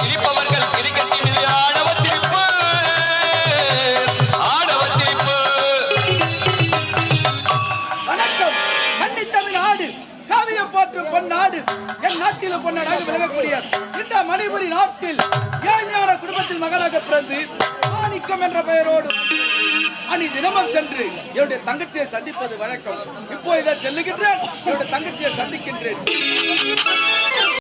சிரிப்பவர்கள் சிரிக்கட்டி மீது ஆடவர் சிரிப்பு ஆடவர் சிரிப்பு. வணக்கம். கன்னித்தமிழ் நாடு காவியம் போற்றும் பொன்னாடு என் நாட்டிலும் பொன்னாடாக விளங்கக்கூடிய இந்த மணிபுரி நாட்டில் ஏழ்மையான குடும்பத்தில் மகளாக பிறந்து மாணிக்கம் என்ற பெயரோடு அணி தினமும் சென்று என்னுடைய தங்கச்சியை சந்திப்பது வழக்கம். இப்போ இதை செல்லுகின்றேன், என்னுடைய தங்கச்சியை சந்திக்கின்றேன்.